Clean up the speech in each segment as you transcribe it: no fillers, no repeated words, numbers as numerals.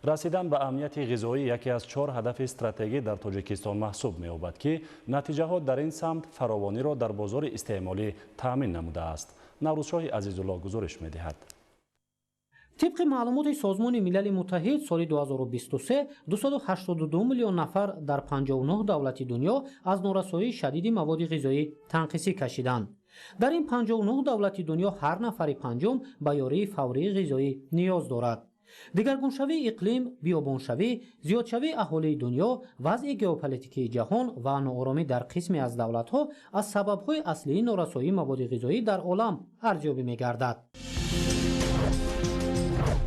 رسیدن به امنیت غذایی یکی از 4 هدف استراتژی در تاجیکستان محسوب می‌یابد که نتیجه ها در این سمت فراوانی را در بازار استعمالی تأمین نموده است. نوروزشاه عزیزالله گزارش می‌دهد. طبق معلومات سازمان ملل متحد سال 2023 282 میلیون نفر در 59 دولت دنیا از نارسایی شدید مواد غذایی تنقیصی کشیدند. در این 59 دولت دنیا هر نفر پنجم به یاری فوری غذایی نیاز دارد. دگرگونشوی اقلیم، بیابانشوی، زیادشوی اهالی دنیا، وضع ژئوپلیتیکی جهان و ناآرامی در قسمی از دولت‌ها از سبب‌های اصلی نارسایی مواد غذایی در عالم ارزیابی می‌گردد.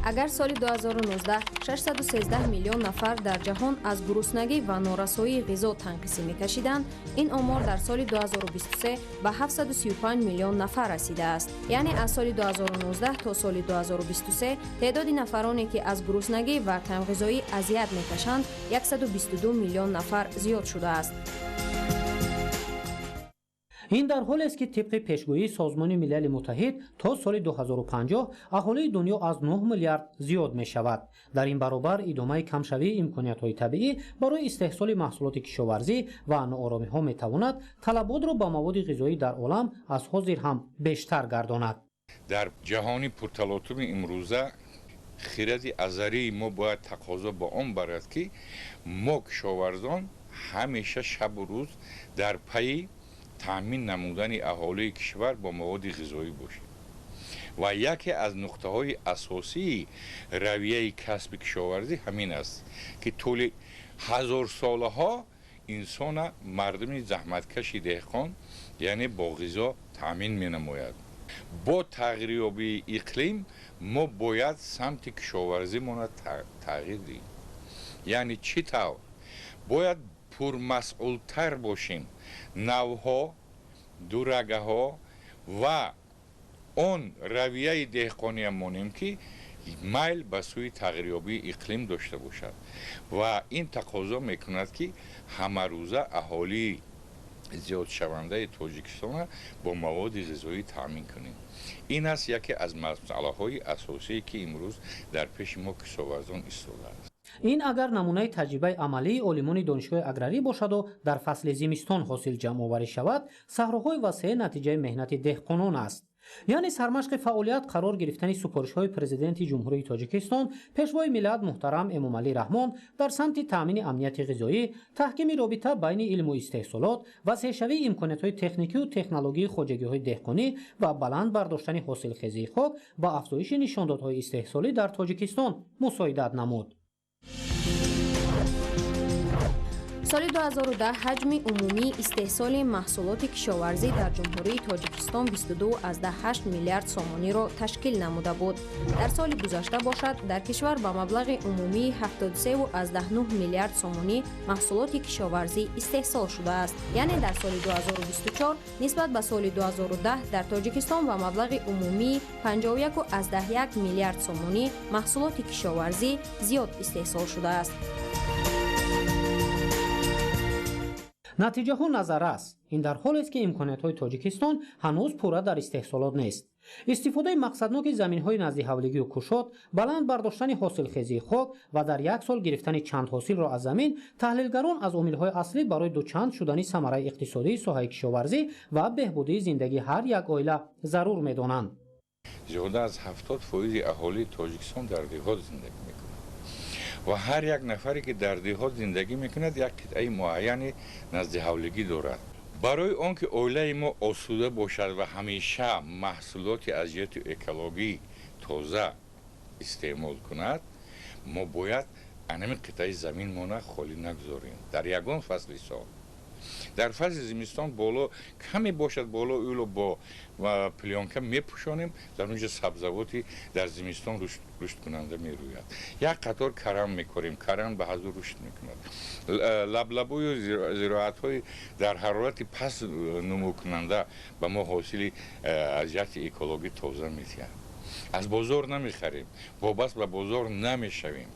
اگر سال 2019 613 میلیون نفر در جهان از گرسنگی و نارسایی غذا تنقیصی می‌کشیدند، این آمار در سال 2023 به 735 میلیون نفر رسیده است. یعنی از سال 2019 تا سال 2023 تعداد نفرانی که از گرسنگی و کم غذایی اذیت می‌کشند 122 میلیون نفر زیاد شده است. این در حالی است که طبق پیشگویی سازمان ملل متحد تا سال 2050 اهالی دنیا از 9 میلیارد زیاد می شود. در این برابر ادامه کمشوی امکانیت‌های طبیعی برای استحصال محصولات کشاورزی و ناآرامی ها می تواند طلبات را به مواد غذایی در عالم از حاضر هم بیشتر گرداند. در جهانی پرتلاطم امروزه خیرات ازری ما باید تقاضا با آن برد که ما کشاورزان همیشه شب و روز در پی تامین نمودن اهالی کشور با مواد غذایی باشیم و یکی از نقطه های اساسی رویه کسب کشاورزی همین است که طول هزار ساله ها انسان مردم زحمتکش دهقان یعنی با غذا تامین می نماید. با تغییریابی اقلیم ما باید سمت کشاورزی ما تغییر دهیم. یعنی چی طور؟ باید پرمسئولتر باشیم. نوها، دورگه ها و اون رویه دهقانی مانیم که میل به سوی تغییریابی اقلیم داشته باشد و این تقاضا میکند که همه روزه اهالی زیاد شونده تاجیکستان با مواد غذایی تامین کنیم. این است یکی از مسئله های اساسی که امروز در پیش ما کشاورزان ایستاده است. این اگر نمونه تجربه عملی عالمان دانشگاه اگراری باشد و در فصل زمستان حاصل جمع آوری شود، صحراهای وسیع نتیجه مهنت دهقانان است. یعنی سرمشق فعالیت قرار گرفتن سفارش‌های پرزیدنت جمهوری تاجیکستان پیشوای ملت محترم امامعلی رحمان در سمت تامین امنیت غذایی، تحکیم رابطه بین علم و استحصالات، وسیع‌شوی امکانات‌های تکنیکی و تکنولوژی خودجگی‌های دهقانی و بلند برداشتن حاصلخیزی خاک با افزایش نشاندادهای استحصالی در تاجیکستان مساعدت نمود. سال 2010 حجم عمومی استحصال محصولات کشاورزی در جمهوری تاجیکستان 22.8 میلیارد سومانی را تشکیل نموده بود. در سال گذشته باشد در کشور به مبلغ عمومی 73.9 میلیارد سومانی محصولات کشاورزی استحصال شده است. یعنی در سال 2024 نسبت به سال 2010 در تاجیکستان به مبلغ عمومی 51.1 میلیارد سومانی محصولات کشاورزی زیاد استحصال شده است. نتیجه ها نظر است. این در حالی است که امکانات های تاجیکستان هنوز پورا در استحصالات نیست. استفاده مقصدناک زمین های نزد حولگی و کشاد، بلند برداشتن حاصلخیزی خاک و در یک سال گرفتن چند حاصل را از زمین، تحلیلگران از عامل های اصلی برای دوچند شدن ثمره اقتصادی ساحه کشاورزی و بهبودی زندگی هر یک عائله ضرور می‌دانند. زیاده از 70% اهالی تاجیکستان در دهات زندگی می‌کنند. و هر یک نفری که در دهات زندگی میکند یک قطعه معینی نزد حولگی دارد. برای آنکه عائله ما آسوده باشد و همیشه محصولات از جهت اکولوژی تازه استعمال کند، ما باید انم قطعه زمین ما خالی نگذاریم در یگان فصل سال. در فصل زمستان بالا کمی باشد بالا اولو با پلیانکه میپوشانیم، در اونجا سبزواتی در زمستان رشد کننده میروید. یک قطار کرم میکاریم، کرم به حضور رشد میکند. لبلبوی زراعت های در حرارت پس نمو کننده به ما حاصل از جهت اکولوژی تازه میتیم. از بازار نمیخریم، وابسته به بازار نمیشویم.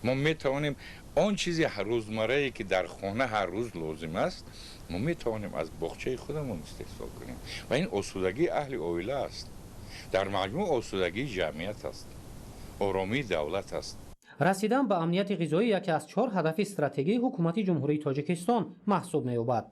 ما میتوانیم آن چیزی روزمره که در خانه هر روز لازم است ما میتوانیم از باغچه خودمون استحصال کنیم و این آسودگی اهل عائله است. در مجموع آسودگی جمعیت است، آرامی دولت است. расидан ба амнияти ғизоӣ яке аз 4 ҳадафи стратегии ҳукумати ҷумҳурии тоҷикистон маҳсуб меёбад.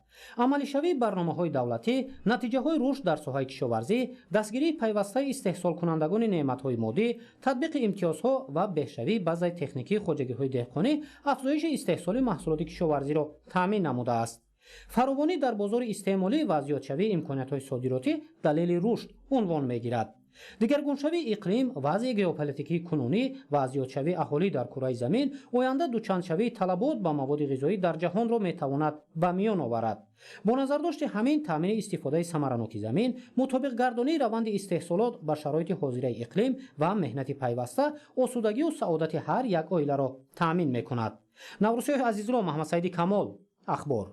амалишавии барномаҳои давлатӣ, натиҷаҳои рушд дар соҳаи кишоварзӣ, дастгирии пайвастаи истеҳсолкунандагони неъматҳои моддӣ, татбиқи имтиёзҳо ва беҳшавии базаи техникии хоҷагиҳои деҳқонӣ афзоиши истеҳсоли маҳсулоти кишоварзиро таъмин намудааст. фаровонӣ дар бозори истеъмолӣ ва зиёдшавии имкониятҳои содиротӣ далели рушд унвон мегирад. дигаргуншавии иқлим, вазъи геополитикии кунунӣ ва зиёдшавии аҳолӣ дар кураи замин оянда дучандшавии талабот ба маводи ғизоӣ дар ҷаҳонро метавонад ба миён оварад. бо назардошти ҳамин таъмини истифодаи самараноки замин, мутобиқгардонии раванди истеҳсолот ба шароити ҳозираи иқлим ва меҳнати пайваста осудагию саодати ҳар як оиларо таъмин мекунад. наврусиёҳи азизулло, маҳмадсаиди камол, ахбор.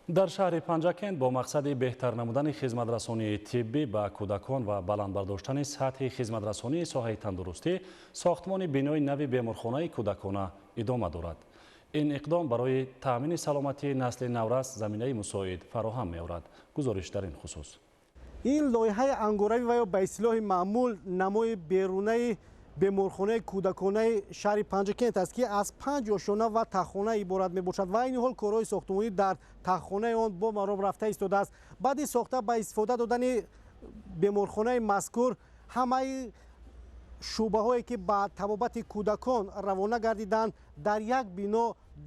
дар шаҳри панҷакент бо мақсади беҳтар намудани хизматрасонии тиббӣ ба кӯдакон ва баландбардоштани сатҳи хизматрасонии соҳаи тандурустӣ сохтмони бинои нави беморхонаи кӯдакона идома дорад. ин иқдом барои таъмини саломатии насли наврас заминаи мусоид фароҳам меорад. гузориш дар ин хусус. ин лоиҳаи ангоравӣ ва ё ба истлоҳи маъмул намои берунаи беморхонаи кӯдаконаи шаҳри панҷакент аст ки аз 5 ошона ва таххона иборат мебошад ва айни ҳол корҳои сохтмонӣ дар таххонаи он бо маром рафта истодааст. баъди сохта ба истифода додани беморхонаи мазкур ҳамаи шӯъбаҳое ки ба табобати кӯдакон равона гардиданд дар як бино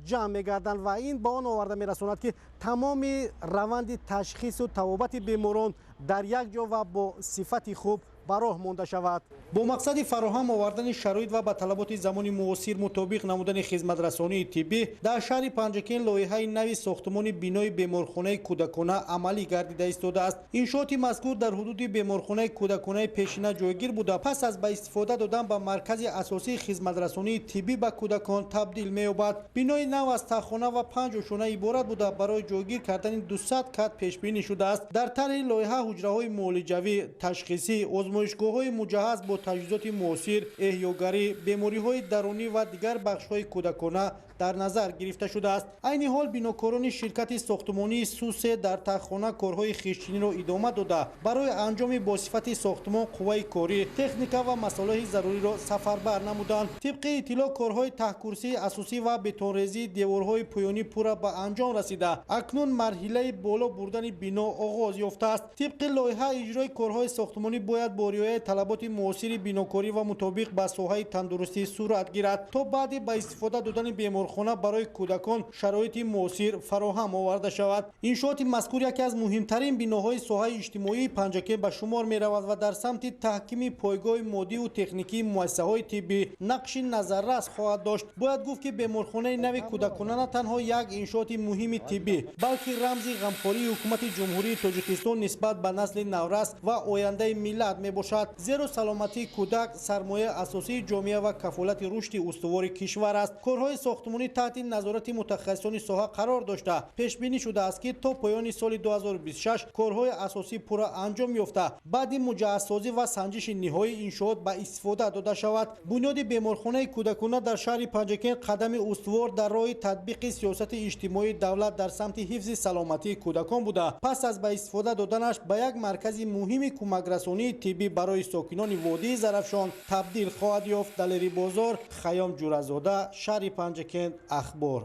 ҷамъ мегарданд ва ин ба он оварда мерасонад ки тамоми раванди ташхису табобати беморон дар як ҷо ва бо сифати хуб ба роҳ монда шавад. бо мақсади фароҳам овардани шароит ва ба талаботи замони муосир мутобиқ намудани хизматрасонии тиббӣ дар шаҳри панҷакент лоиҳаи нави сохтмони бинои беморхонаи кӯдакона амалӣ гардида истодааст. иншооти мазкур дар ҳудуди беморхонаи кӯдаконаи пешина ҷойгир буда пас аз ба истифода додан ба маркази асосии хизматрасонии тиббӣ ба кӯдакон табдил меёбад. бинои нав аз таххона ва 5 ошона иборат буда барои ҷойгир кардани 200 кат пешбинӣ шудааст. дар тарҳи лоиҳа ҳуҷраҳои муолиҷавӣ, ташхисӣ, озмоишгоҳҳои муҷаҳҳаз бо таҷҳизоти муосир, эҳёгарӣ, бемориҳои дарунӣ ва дигар бахшҳои кӯдакона дар назар гирифта шудааст. айни ҳол бинокорони ширкати сохтмонии сусе дар таххона корҳои хиштчиниро идома дода барои анҷоми босифати сохтмон қувваи корӣ, техника ва масолиҳи заруриро сафарбар намуданд. тибқи иттилоъ корҳои таҳкурсии асосӣ ва бетонрезии деворҳои поёнӣ пурра ба анҷом расида акнун марҳилаи боло бурдани бино оғоз ёфтааст. тибқи лоиҳа иҷрои корҳои сохтмонӣ бояд бо риояи талаботи муосири бинокорӣ ва мутобиқ ба соҳаи тандурустӣ сурат гирад то баъди ба истифода додани беморхона барои кӯдакон шароити муосир фароҳам оварда шавад. иншооти мазкур яке аз муҳимтарин биноҳои соҳаи иҷтимоии панҷакент ба шумор меравад ва дар самти таҳкими пойгоҳи моддиву техникии муассисаҳои тиббӣ нақши назаррас хоҳад дошт. бояд гуфт ки беморхонаи нави кӯдакона на танҳо як иншооти муҳими тиббӣ балки рамзи ғамхории ҳукумати ҷумҳурии тоҷикистон нисбат ба насли наврас ва ояндаи миллат мебошад, зеро саломатии кӯдак сармояи асосии ҷомеа ва кафолати рушди устувори кишвар аст. корҳои сохтмонӣ таҳти назорати мутахассисони соҳа қарор дошта пешбинӣ шудааст ки то поёни соли 2026 корҳои асосӣ пурра анҷом ёфта баъди муҷаҳҳазсозӣ ва санҷиши ниҳоӣ иншоот ба истифода дода шавад. бунёди беморхонаи кӯдакона дар шаҳри панҷакент қадами устувор дар роҳи татбиқи сиёсати иҷтимоии давлат дар самти ҳифзи саломатии кӯдакон буда пас аз ба истифода доданаш ба як маркази муҳими кӯмакрасонии тиббӣ барои сокинони водии зарафшон табдил хоҳад ёфт. далери бозор, хаём ҷуразода, шаҳри панҷакент, ахбор.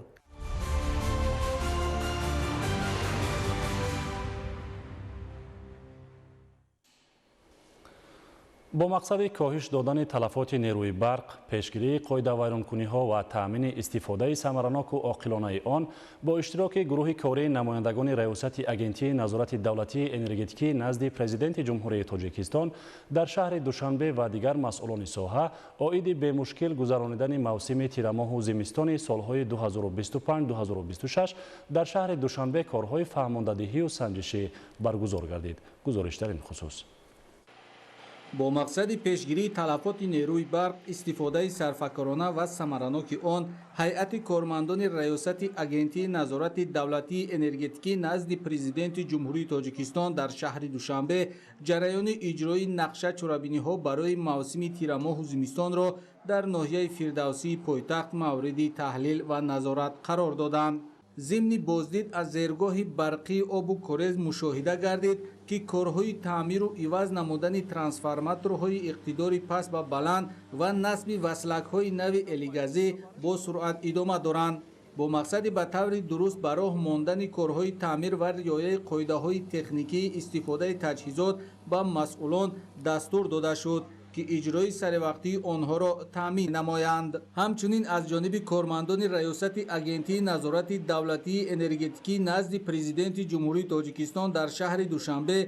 бо мақсади коҳиш додани талафоти нерӯи барқ, пешгирии қоидавайронкуниҳо ва таъмини истифодаи самараноку оқилонаи он бо иштироки гурӯҳи кории намояндагони раёсати агентии назорати давлатии энергетикӣ назди президенти ҷумҳурии тоҷикистон дар шаҳри душанбе ва дигар масъулони соҳа оиди бемушкил гузаронидани мавсими тирамоҳу зимистони солҳои 2025-2026 дар шаҳри душанбе корҳои фаҳмондадиҳию санҷишӣ баргузор гардид. гузориш дар ин хусус. бо мақсади пешгирии талафоти нерӯи барқ, истифодаи сарфакорона ва самараноки он, ҳайати кормандони раёсати агентии назорати давлатии энергетикӣ назди президенти ҷумҳурии тоҷикистон дар шаҳри душанбе ҷараёни иҷрои нақша чорабиниҳо барои мавсими тирамоҳу зимистонро дар ноҳияи фирдавсии пойтахт мавриди таҳлил ва назорат қарор доданд. ضمن بازدید از زیرگاه برقی آب و کورز مشاهده گردید ки корҳои таъмиру иваз намудани трансформаторҳои иқтидори паст ва баланд ва насби васлакҳои нави элигазӣ бо суръат идома доранд бо мақсади ба таври дуруст ба роҳ мондани корҳои таъмир ва риояи қоидаҳои техникии истифодаи таҷҳизот ба масъулон дастур дода шуд ки иҷрои саривақтии онҳоро таъмин намоянд. Ҳамчунин аз ҷониби кормандони раёсати агентии назорати давлатии энергетикӣ назди президенти ҷумҳурии Тоҷикистон дар шаҳри Душанбе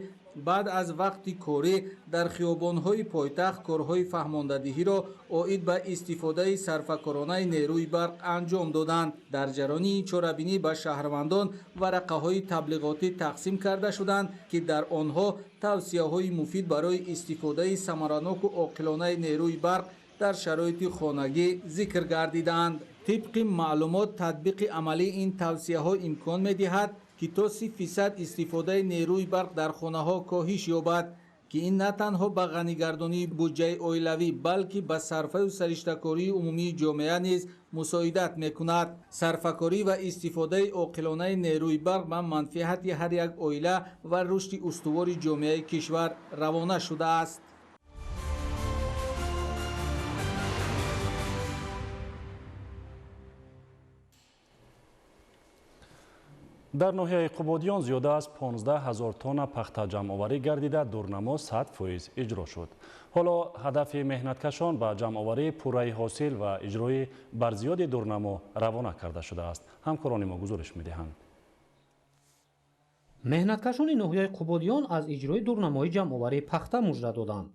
баъд аз вақти корӣ дар хиёбонҳои пойтахт корҳои фаҳмондадиҳиро оид ба истифодаи сарфакоронаи нерӯи барқ анҷом доданд. Дар ҷарони ин чорабинӣ ба шаҳрвандон варақаҳои таблиғотӣ тақсим карда шуданд ки дар онҳо тавсияҳои муфид барои истифодаи самараноку оқилонаи нерӯи барқ дар шароити хонагӣ зикр гардиданд. тибқи маълумот татбиқи амалии ин тавсияҳо имкон медиҳад ки то 30% истифодаи нерӯи барқ дар хонаҳо коҳиш ёбад ки ин на танҳо ба ғанигардонии буҷаи оилавӣ балки ба сарфаю сариштакории умумии ҷомеа низ мусоидат мекунад. Сарфакорӣ ва истифодаи оқилонаи нерӯи барқ ба манфиати ҳар як оила ва рушди устувори ҷомеаи кишвар равона шудааст. дар ноҳияи Қубодиён зиёда аз 15 000 тонна пахта ҷамъоварӣ гардида дурнамо 100% иҷро шуд. ҳоло ҳадафи меҳнаткашон ба ҷамъоварии пурраи ҳосил ва иҷрои барзиёди дурнамо равона карда шудааст. ҳамкорони мо гузориш медиҳанд. меҳнаткашони ноҳияи Қубодиён аз иҷрои дурнамои ҷамъоварии пахта мужда доданд.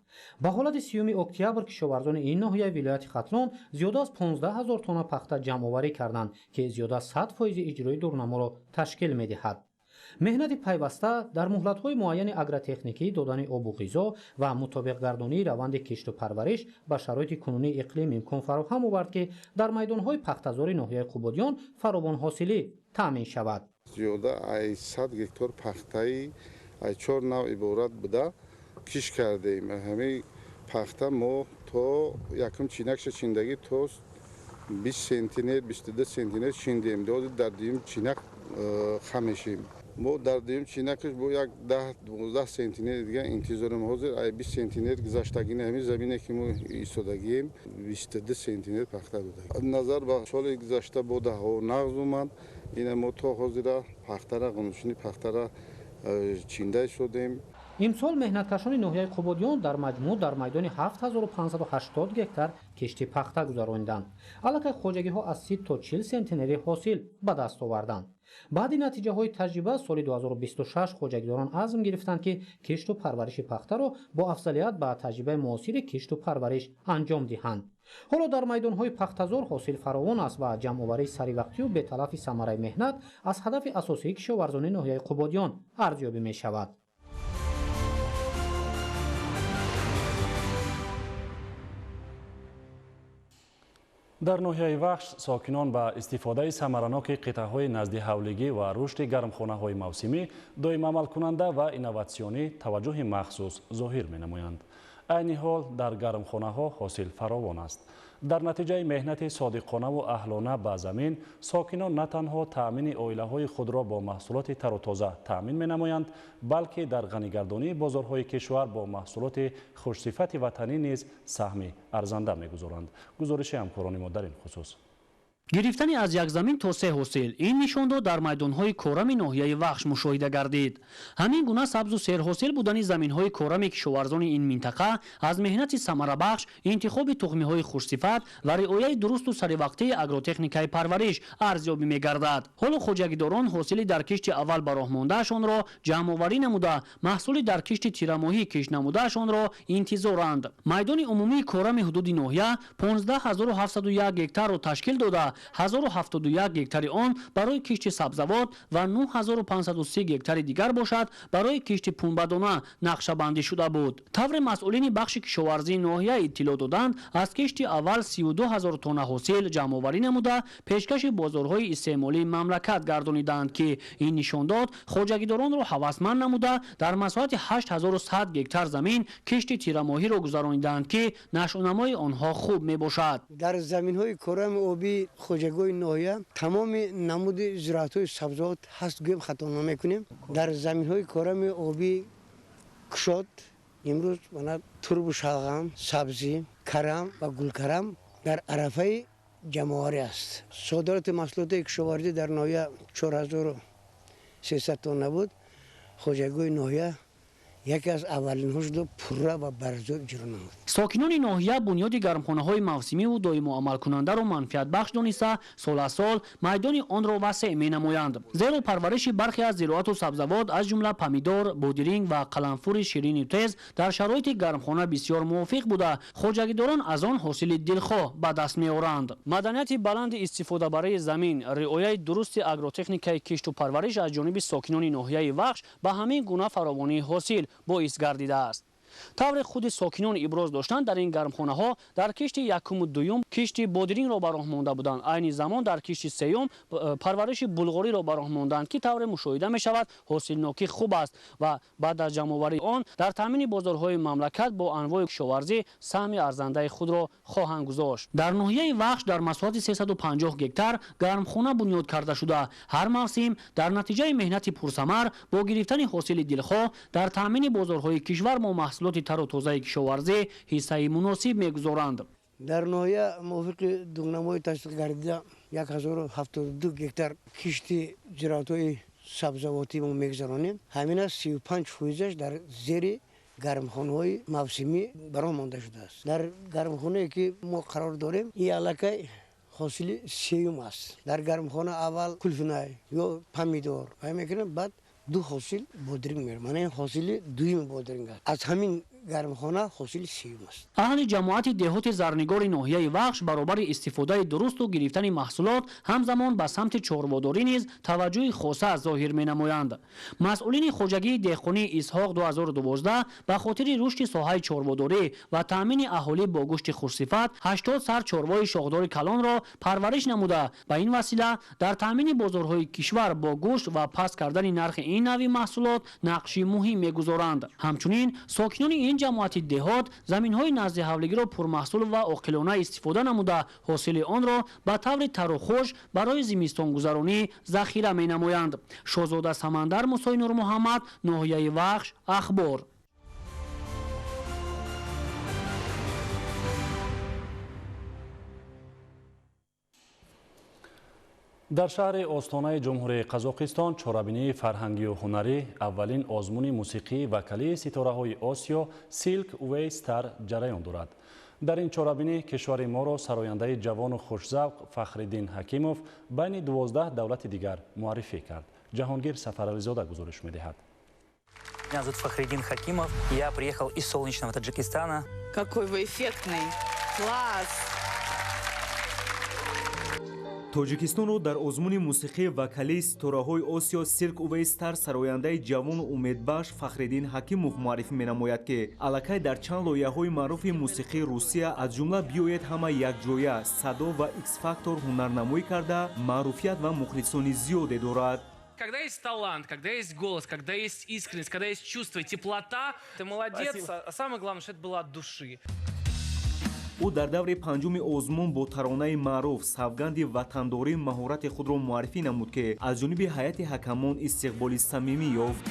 ба ҳолати 3 октябр кишоварзони ин ноҳияи вилояти Хатлон зиёда аз 15 000 тонна пахта ҷамъоварӣ карданд ки зиёда аз 100% иҷрои дурнаморо ташкил медиҳад. меҳнати пайваста дар муҳлатҳои муайяни агротехникии додани обу ғизо ва мутобиқгардонии раванди кишту парвариш ба шароити кунунии иқлим имкон фароҳам овард ки дар майдонҳои пахтазори ноҳияи Қубодиён фаровонҳосилӣ таъмин шавад. зиёда аз 100 гектар пахтаи аз 4 нав иборат буда киш кардем. ҳамаи пахта мо то якум чинакша чиндагӣ то 20 сентиметр 22 сентиметр чиндем доди дар дуюм чинак хамешем. мо дар дуюм чинакаш бо як 10-12 сентиметр дига интизорем. ҳозир аз 20 сентиметр гузаштагина ҳамин замине ки мо истодагием 22 сентиметр пахта додагим. назар ба соли гузашта бо даҳо нағз омад. ина мо то ҳозира пахтара қонуншини пахтара чинда шудем. имсол меҳнаткашони ноҳияи Қубодиён дар маҷмӯъ дар майдони 7580 гектар кишти пахта гузаронданд. аллакай хоҷагиҳо аз 30 то 40 сентинери ҳосил ба даст оварданд. баъди натиҷаҳои таҷриба соли 2026 хоҷагидорон азм гирифтанд ки кишту парвариши пахтаро бо афзалият ба таҷрибаи муосири кишту парвариш анҷом диҳанд. ҳоло дар майдонҳои пахтазор ҳосил фаровон аст ва ҷамъоварии саривақтию беталафи самараи меҳнат аз ҳадафи асосии кишоварзони ноҳияи Қубодиён арзёбӣ мешавад. дар ноҳияи вахш сокинон ба истифодаи самараноки қитъаҳои назди ҳавлигӣ ва рушди гармхонаҳои мавсимӣ доимамалкунанда ва инноватсионӣ таваҷҷӯҳи махсус зоҳир менамоянд. айни ҳол дар гармхонаҳо ҳосил фаровон аст. дар натиҷаи меҳнати содиқонаву аҳлона ба замин сокинон на танҳо таъмини оилаҳои худро бо маҳсулоти тарутоза таъмин менамоянд, балки дар ғанигардонии бозорҳои кишвар бо маҳсулоти хушсифати ватанӣ низ саҳми арзанда мегузоранд. гузориши ҳамкорони мо дар ин хусус. гирифтани аз як замин то 3 ҳосил ин нишондод дар майдонҳои корами ноҳияи вахш мушоҳида гардид. ҳамин гуна сабзу серҳосил будани заминҳои корами кишоварзони ин минтақа аз меҳнати самарабахш, интихоби тухмиҳои хушсифат ва риояи дурусту саривақтии агротехникаи парвариш арзёбӣ мегардад. ҳоло хоҷагидорон ҳосили дар кишти аввал ба роҳ мондаашонро ҷамъоварӣ намуда, маҳсули дар кишти тирамоҳӣ кишт намудаашонро интизоранд. майдони умумии корами ҳудуди ноҳия 15701 гектарро ташкил дода 1071 гектари он барои кишти сабзавот ва 9530 гектари дигар бошад барои кишти пунбадона нақшабандӣ шуда буд. тавре масъулини бахши кишоварзии ноҳия иттилоъ доданд, аз кишти аввал 32000 тонна ҳосил ҷамъоварӣ намуда пешкаши бозорҳои истеъмолии мамлакат гардониданд ки ин нишондод хоҷагидоронро ҳавасманд намуда дар масоҳати 8100 гектар замин кишти тирамоҳиро гузарониданд ки нашъунамои онҳо хуб мебошад. дар заминҳои корами оби хоҷагоҳи ноҳия тамоми намуди зироатҳои сабзавот ҳаст гӯем хато намекунем. дар заминҳои корами оби کشاد امروز من تربو شلغم سبزی کرم و گل کرم در عرفه جمعواری است. صادرات محصولات کشاورزی در ناحیه 4300 تن نبود. خوجگوی ناحیه یکی از اولین هاش پره و برزو اجرا نمود. ساکنان ناحیه بنیاد گرمخانه‌های موسمی و دائمی عمل کننده را منفعت بخش دانسته سال از سال میدان آن را وسیع می‌نمایند. زیرا پرورش برخی از زراعت و سبزوات از جمله پمیدور، بادرینگ و قلنفور شیرین تیز در شرایط گرمخانه بسیار موافق بوده، خوجگیداران از آن حاصل دلخواه به دست می‌آورند. مدنیت بلند استفاده برای زمین، رعایت درست اگروتکنیکای کشت و پرورش از جانب ساکنان ناحیه وخش به همین گونه فراوانی حاصل باعث گردیده است. طور خود ساکنان ابراز داشتند در این گرمخانه ها در کشت یکم و دوم کشت بادرینگ را براه مانده بودند. عین زمان در کشت سوم پرورش بلغاری را براه ماندند که طور مشاهده می شود حاصلناکی خوب است و بعد از جمع‌آوری آن در تامین بازارهای مملکت با انواع کشاورزی سهم ارزنده خود را خواهند گذاشت. در ناحیه وخش در مساحت 350 هکتار گرمخانه بنیاد کرده شده. هر موسم در نتیجه مهنت پرثمر با گرفتن حاصل دلخواه در تامین بازارهای کشور با محصولات تر و تازه کشاورزی حصه مناسب می‌گذارند. در ناحیه موافق دونمای تشکیل گردیده 1072 هکتار کشتی زراعت‌های سبزواتی ما می‌گذرانیم. همین از 35 فیصدش در زیر گرمخانه‌های موسمی برای مانده شده است. در گرمخانه‌ای که ما قرار داریم این علاقه حاصل سیوم است. در گرمخانه اول کلفنای یا پمیدور می‌کنیم، بعد دو حاصل بادرینگ می‌ریم. معنی حاصل دویم بادرینگ است. از همین گرمخانه حاصل سیوم است. اهل جماعت دهات زرنگار ناحیه وخش برابر استفاده درست و گرفتن محصولات همزمان به سمت چاره‌واداری نیز توجه خاصه ظاهر می‌نمایند. مسئولین خوجگی دهقانی اسحاق 2012 به خاطر رشد ساحه چاره‌واداری و تامین اهالی با گوشت خوش‌صفت 80 سر چاره‌وای شاخدار کلان را پرورش نموده به این وسیله در تامین بازارهای کشور با گوشت و پست کردن نرخ این نوع محصولات نقشی مهم می‌گذارند. همچنین ساکنان این جماعت دهات زمین‌های نزد حولگی را پرمحصول و عاقلانه استفاده نموده حاصل آن را به طور تر و خوش برای زمستان گذرانی ذخیره می‌نمایند. شاهزاده سمندر موسی نور محمد، ناحیه وخش، اخبار. در شهر استانه جمهوری قزاقستان چارابینی فرهنگی و هنری اولین آزمون موسیقی وکلی ستاره‌های آسیا سیلک وی استار جریان دارد. در این چارابینی کشور ما را سراینده جوان و خوش‌ذوق فخرالدین حکیموف بین 12 دولت دیگر معرفی کرد. جهانگیر سفرعلیزاده گزارش می‌دهد. Меня зовут Фахриддин Хакимов. Я приехал из солнечного Таджикистана. Какой вы эффектный! Класс! тоҷикистонро дар озмуни мусиқии вакалии ситораҳои осиё сирк увейстар сарояндаи ҷавону умедбахш фахриддин ҳакимов муаррифӣ менамояд ки аллакай дар чанд лоиҳаҳои маъруфи мусиқии русия аз ҷумла биёед ҳама якҷоя садо ва икс-фактор ҳунарнамоӣ карда маъруфият ва мухлисони зиёде дорад. Когда есть талант, когда есть голос, когда есть искренность, когда есть чувство и теплота, ты молодец. А самое главное, что это было от души. ӯ дар даври панҷуми озмун бо таронаи маъруф савганди ватандорӣ маҳорати худро муаррифӣ намуд ки аз ҷониби ҳайати ҳакамон истиқболи самимӣ ёфт.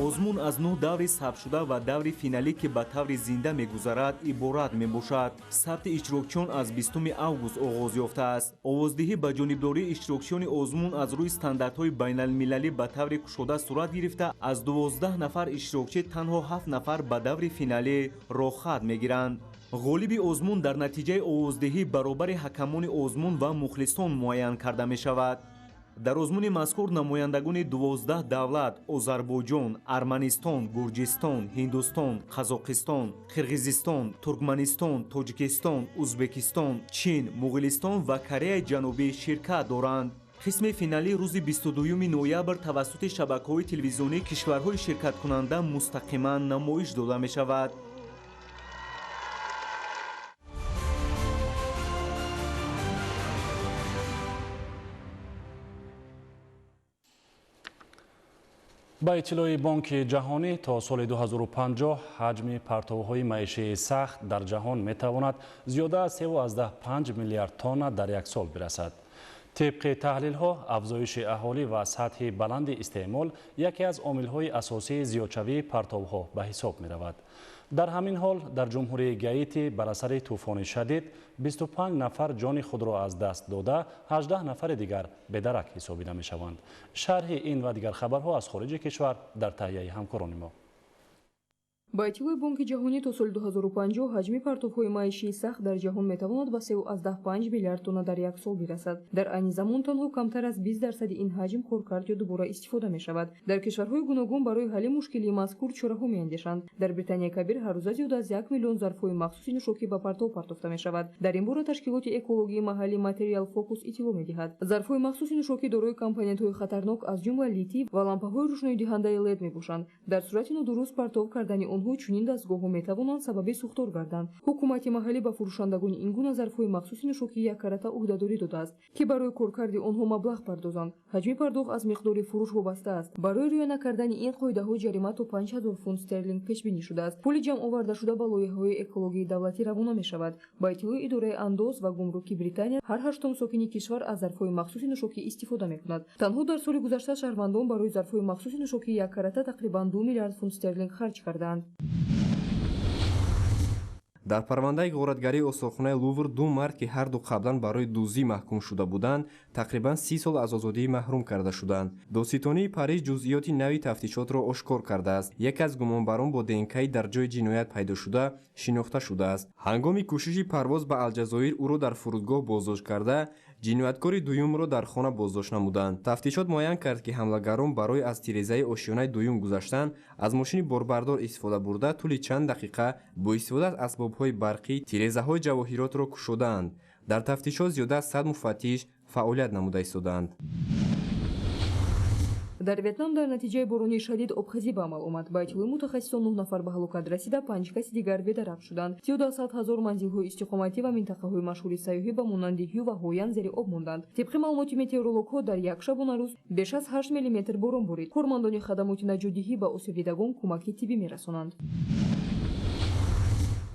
озмун аз 9 даври сабтшуда ва даври финалӣ ки ба таври зинда мегузарад иборат мебошад. сабти иштирокчиён аз 20 август оғоз ёфтааст. овоздиҳӣ ба ҷонибдории иштирокчиёни озмун аз рӯи стандартҳои байналмилалӣ ба таври кушода сурат гирифта аз 12 нафар иштирокчӣ танҳо 7 нафар ба даври финалӣ роҳхат мегиранд. ғолиби озмун дар натиҷаи овоздиҳӣ баробари ҳакамони озмун ва мухлисон муайян карда мешавад. дар озмуни мазкур намояндагони 12 давлат озарбойҷон, арманистон, гурҷистон, ҳиндустон, қазоқистон, қирғизистон, туркманистон, тоҷикистон, ӯзбекистон, чин, муғулистон ва Кореяи ҷанубӣ ширкат доранд. қисми финалӣ рӯзи 22 ноябр тавассути шабакаҳои телевизионии кишварҳои ширкаткунанда мустақиман намоиш дода мешавад. با اطلاع بانک جهانی تا سال 2050 حجم پرتوهای معیشی سخت در جهان میتواند زیاده از 3.5 میلیارد تن در یک سال برسد. طبق تحلیل ها افزایش اهالی و سطح بلند استعمال یکی از عامل‌های اساسی زیادشوی پرتوها به حساب می رود. در همین حال در جمهوری گایتی بر اثر طوفان شدید 25 نفر جان خود را از دست داده، 18 نفر دیگر به درک حسابیده می شوند. شرح این و دیگر خبرها از خارج کشور در تهیه همکاران ما. با اطلاع بانک جهانی تا سال 2050 حجم پرتوهای معیشی سخت در جهان میتواند به 3.5 میلیارد تن در یک سال برسد. در عین زمان تنها کمتر از 20% این حجم کارکرد یا دوباره استفاده می شود. در کشورهای گوناگون برای حل مشکلی مذکور چاره‌ها می‌اندیشند. در بریتانیای کبیر هر روز زیاد از 1 میلیون ظرفهای مخصوص نوشابه به پرتو پرداخته می شود. در این باره تشکیلات اکولوژی محلی ماتریال فوکوس اطلاع می‌دهد. ظرفهای مخصوص نوشابه دارای کامپوننت‌های خطرناک از جمله لیتی و لامپ‌های روشنایی دهنده LED می‌باشند. در صورت نادرست پرتو کردن آنها چنین دستگاه‌ها می‌توانند سبب سوختار گردند. حکومت محلی به فروشندگان این گونه ظرف‌های مخصوص نوشابه یک карата عهده‌داری داده است که برای کارکرد آنها مبلغ پردازند. حجم پرداخت از مقدار فروش وابسته است. برای رعایت نکردن این قاعده‌ها جریمه تا 5000 فونت استرلینگ پیش بینی شده است. پول جمع آورده شده به لایحه‌های اکولوژی دولتی روانه می‌شود. با اطلاع اداره اندوز و گمرکی بریتانیا هر هشتم ساکن کشور از ظرف‌های مخصوص نوشابه استفاده می‌کند. تنها در سال گذشته شهروندان برای ظرف‌های مخصوص نوشابه یک карата تقریباً 2 میلیارد فونت استرلینگ خرج کردند. дар парвандаи ғоратгарии остохонаи лувр ду мард ки ҳарду қаблан барои дуздӣ маҳкум шуда буданд тақрибан 30 сол аз озодӣ маҳрум карда шуданд. доститонии париж ҷузъиёти нави тафтишотро ошкор кардааст. яке аз гумонбарон бо днк дар ҷои ҷиноят пайдо шуда шинохта шудааст. ҳангоми кӯшиши парвоз ба алҷазоир ӯро дар фурудгоҳ боздошт карда ҷинояткори дуюмро дар хона боздошт намуданд. тафтишот муайян кард ки ҳамлагарон барои аз тирезаи ошиёнаи дуюм гузаштан аз мошини борбардор истифода бурда тӯли чанд дақиқа бо истифода аз асбобҳои барқӣ тирезаҳои ҷавоҳиротро кушодаанд. дар тафтишот зиёда аз 100 муфаттиш фаъолият намуда истоданд. در ویتنام در نتیجه بارانی شدید آبخزی به عمل آمد. با اطلاع متخصصان 9 نفر به هلاکت رسیده، 5 کس دیگر به درک شدند. 100,000 منزل‌های استقامتی و منطقه‌های مشهور سیاحی به مانند هیو و هویان زیر آب ماندند. طبق معلومات متئورولوژها در یک شبانه روز بیش از 8 میلیمتر باران بارید. کارمندان خدمات نجات‌دهی به آسیب‌دیدگان کمک طبی می‌رسانند.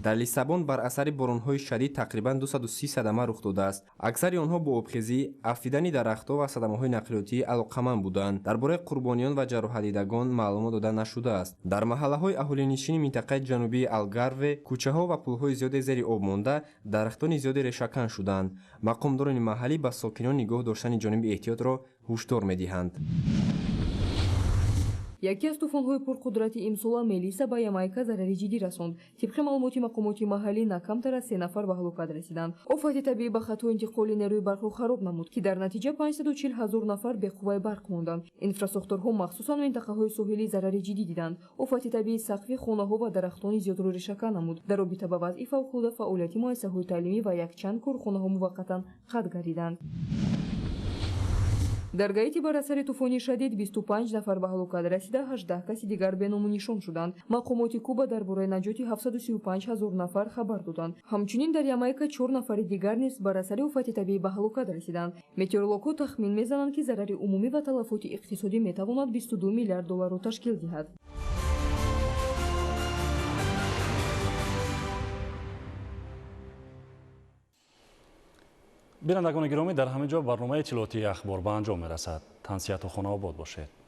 дар лиссабон бар асари боронҳои шадид тақрибан 230 садама рух додааст. аксари онҳо бо обхезӣ, афидани дарахтҳо ва садамаҳои нақлиётӣ алоқаманд буданд. дар бораи қурбониён ва ҷароҳатдидагон маълумот дода нашудааст. дар маҳаллаҳои аҳолинишини минтақаи ҷанубии алгарве кӯчаҳо ва пулҳои зиёде зери об монда, дарахтони зиёде решакан шуданд. мақомдорони маҳаллӣ ба сокинон нигоҳ доштани ҷониби эҳтиётро ҳушдор медиҳанд. یکی از طوفان‌های پرقدرت امسال ملیسا به یامایکا ضرری جدی رساند. طبق معلومات مقامات محلی نه کمتر از 3 نفر به هلاکت رسیدند. آفت طبیعی به خط انتقال نیروی برق را خراب نمود که در نتیجه 540,000 نفر به قوه برق ماندند. انفراستراکچورها مخصوصا منطقه‌های ساحلی ضرری جدی دیدند. آفت طبیعی سقف خانه‌ها و درختان زیاد را ریشه‌کن نمود. در رابطه با وضع فوق‌العاده فعالیت مؤسسه‌های تعلیمی و یک چند کارخانه‌ها موقتا قطع گردیدند. در گایتی بر اثر طوفان شدید 25 نفر به هلاکت رسیده، 18 کس دیگر به نام و نشان شدند. مقامات کوبا درباره نجات 735,000 نفر خبر دادند. همچنین در یامایکا 4 نفر دیگر نیز بر اثر آفت طبیعی به هلاکت رسیدند. متئورولوژها تخمین می‌زنند که ضرر عمومی و تلفات اقتصادی می‌تواند 22 میلیارد دلار را تشکیل دهد. بینندگان گرامی، در همه جا برنامه اطلاعاتی اخبار به انجام می‌رسد. تنصیحات و خانه آباد باشید.